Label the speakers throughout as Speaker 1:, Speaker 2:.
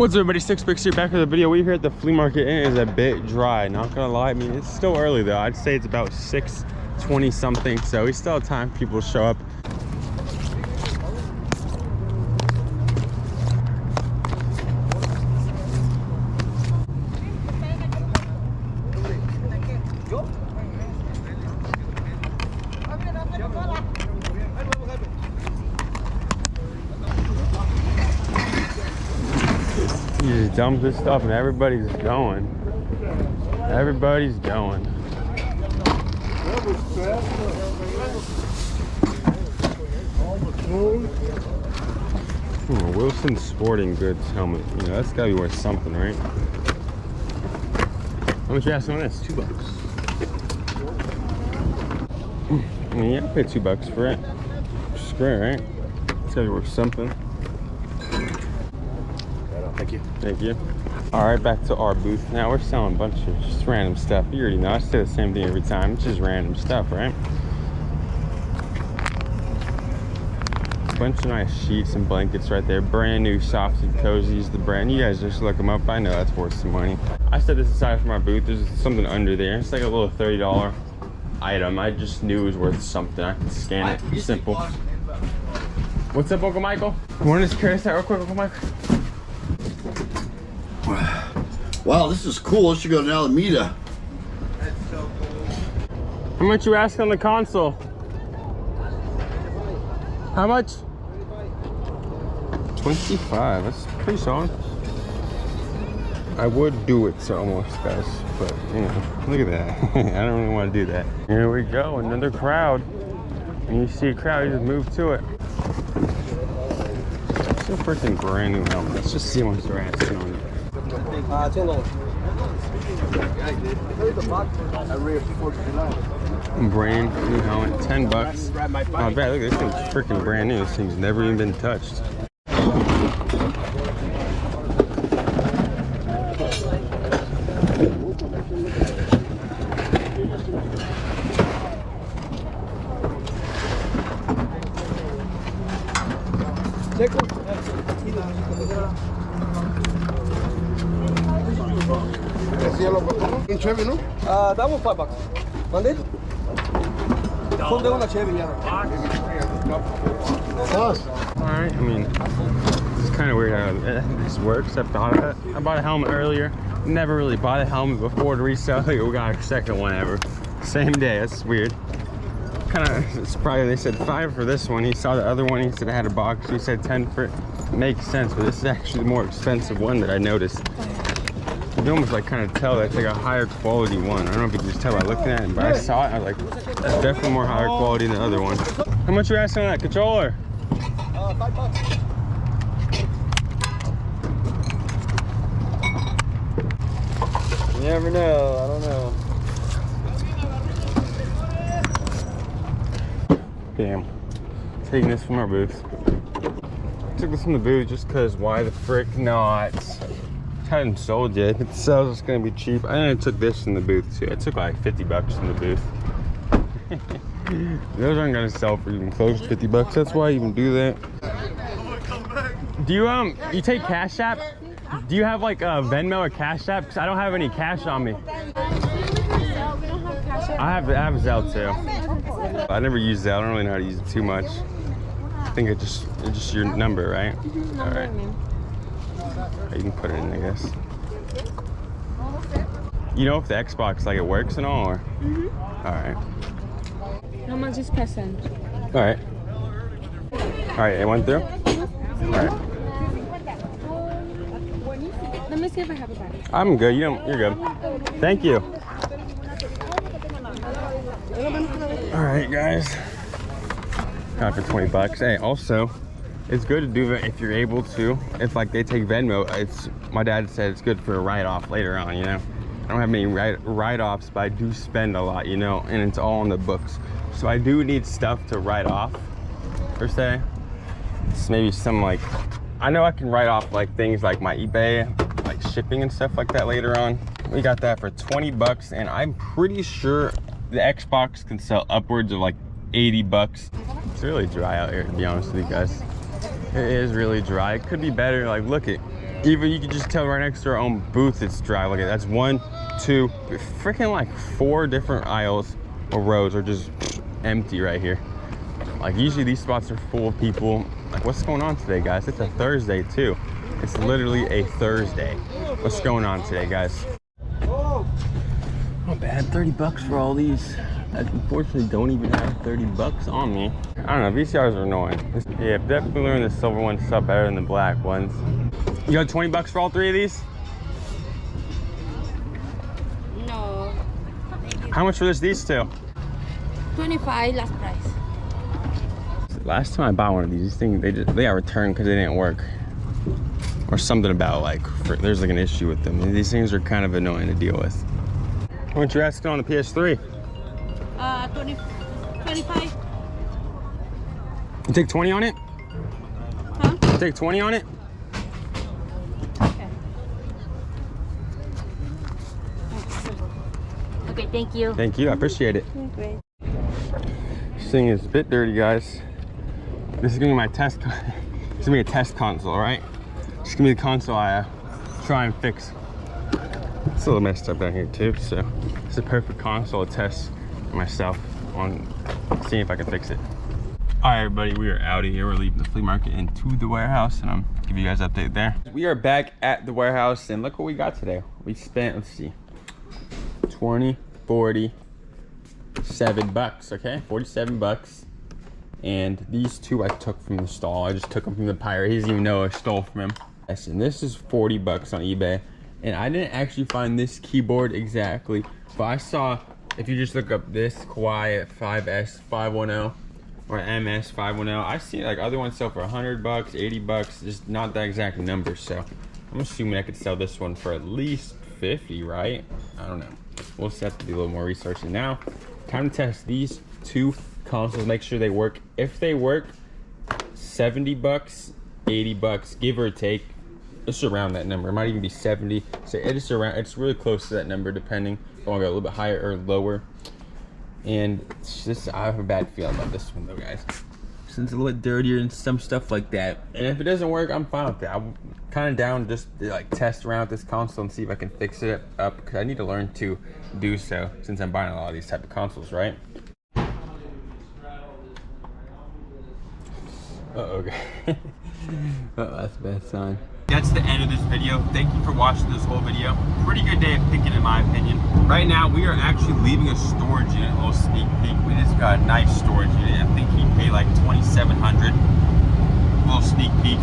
Speaker 1: What's up, everybody? Stixx Picks here, back with a video. We're here at the flea market and it is a bit dry, not gonna lie. I mean, it's still early though. I'd say it's about 6:20 something, so we still have time for people to show up. You just dump this stuff and everybody's going. Everybody's going. Wilson Sporting Goods helmet. You know, that's gotta be worth something, right? How much you asking on this? $2. I mean, yeah, I paid $2 for it. Screw it, right? It's gotta be worth something.
Speaker 2: Thank you.
Speaker 1: Thank you. All right, back to our booth. Now we're selling a bunch of just random stuff. You already know, I say the same thing every time. It's just random stuff, right? A bunch of nice sheets and blankets right there. Brand new Soft and Cozies, the brand. You guys just look them up. I know that's worth some money. I set this aside from our booth. There's something under there. It's like a little $30 item. I just knew it was worth something. I can scan it. Simple. What's up, Uncle Michael? You want to just carry this out real quick, Uncle Michael?
Speaker 2: Wow, this is cool. This should go to Alameda.
Speaker 3: That's so cool.
Speaker 1: How much you asking on the console? How much? 25. That's pretty solid. I would do it so almost, guys, but you know, look at that. I don't really want to do that. Here we go, another crowd. When you see a crowd, you just move to it. It's a freaking brand new helmet. Let's just see how much they're asking on it. Brand new helmet, $10. Oh, bad. Look, this thing's freaking brand new. This thing's never even been touched.
Speaker 2: In Chevy, no?
Speaker 3: That one $5. Monday? Son de una Chevy, yeah.
Speaker 1: Alright, I mean, it's kind of weird how this works. I bought a helmet earlier. Never really bought a helmet before to resell. We got our second one ever. Same day, that's weird. Kind of surprised they said 5 for this one. He saw the other one, he said it had a box. He said 10 for it. Makes sense, but this is actually the more expensive one that I noticed. You can almost like kind of tell that's like a higher quality one. I don't know if you can just tell by looking at it, but I saw it, I was like, that's definitely more higher quality than the other one. How much are you asking on that controller?
Speaker 3: $5.
Speaker 1: You never know, I don't know. Damn. Taking this from our booth. Took this from the booth just because why the frick not? Hadn't sold yet. If it sells, it's gonna be cheap. And I took this in the booth too. I took like $50 in the booth. Those aren't gonna sell for even close to $50. That's why I even do that. Do you you take Cash App? Do you have like a Venmo or Cash App? Because I don't have any cash on me. I have Zelle too. I never use Zelle. I don't really know how to use it too much. I think it's just your number, right? All right. You can put it in, I guess. You know if the Xbox, like, it works and all, or? All right.
Speaker 4: How much is percent?
Speaker 1: All right. All right, it went through? All right.
Speaker 4: Let me see if I have a bag.
Speaker 1: I'm good. You're good. Thank you. All right, guys. Got it for $20. Hey, also, it's good to do that if you're able to. If like they take Venmo, my dad said it's good for a write-off later on, you know. I don't have many write-offs, but I do spend a lot, you know, and it's all in the books. So I do need stuff to write off, per se. It's maybe some like, I know I can write off like things like my eBay, like shipping and stuff like that later on. We got that for $20, and I'm pretty sure the Xbox can sell upwards of like $80. It's really dry out here, to be honest with you guys. It is really dry. It could be better. Like, look at Even you can just tell right next to our own booth it's dry. Look at that's 1, 2, freaking like 4 different aisles or rows are just empty right here. Like usually these spots are full of people. Like what's going on today, guys? It's a Thursday too. It's literally a Thursday. What's going on today, guys? Not bad, 30 bucks for all these. I unfortunately don't even have 30 bucks on me. I don't know, VCRs are annoying. Yeah, definitely learned the silver ones sell better than the black ones. You got 20 bucks for all 3 of these?
Speaker 5: No.
Speaker 1: How much for these 2?
Speaker 5: 25 last price.
Speaker 1: Last time I bought one of these things, they got returned because they didn't work. Or something about like, there's like an issue with them. These things are kind of annoying to deal with. How much you asking on the PS3?
Speaker 5: 25.
Speaker 1: You take 20 on it?
Speaker 5: Huh?
Speaker 1: You take 20 on it?
Speaker 5: Okay. Okay, thank you.
Speaker 1: Thank you, I appreciate it.
Speaker 5: Great.
Speaker 1: This thing is a bit dirty, guys. This is gonna be my test. It's gonna be a test console, right? It's gonna be the console I try and fix. It's a little messed up down here too, so it's a perfect console to test myself on seeing if I can fix it. All right, everybody, we are out of here. We're leaving the flea market into the warehouse, and I'm give you guys an update there. We are back at the warehouse, and look what we got today. We spent, let's see, 20, 40, 7 bucks, okay? 47 bucks. And these 2 I took from the stall. I just took them from the pirate. He doesn't even know I stole from him. Yes, and this is 40 bucks on eBay. And I didn't actually find this keyboard exactly, but I saw, if you just look up this Quiet 5S 510 or MS 510, I see like other ones sell for 100 bucks, 80 bucks, just not that exact number. So I'm assuming I could sell this one for at least 50, right? I don't know. We'll just have to do a little more research. And now, time to test these 2 consoles, make sure they work. If they work, 70 bucks, 80 bucks, give or take. It's around that number. It might even be 70. So it's around, it's really close to that number, depending if I want to go a little bit higher or lower. And it's just, I have a bad feeling about this one though, guys. Since it's a little bit dirtier and some stuff like that. And if it doesn't work, I'm fine with it. I'm kind of down just to like test around with this console and see if I can fix it up, because I need to learn to do so since I'm buying a lot of these type of consoles, right? Uh-oh. Oh, that's a bad sign. That's the end of this video. Thank you for watching this whole video. Pretty good day of picking, in my opinion. Right now, we are actually leaving a storage unit, a little sneak peek. We just got a nice storage unit. I think he paid like $2,700. A little sneak peek.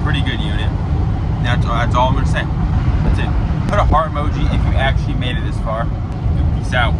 Speaker 1: Pretty good unit. That's all I'm gonna say. That's it. Put a heart emoji if you actually made it this far. Peace out.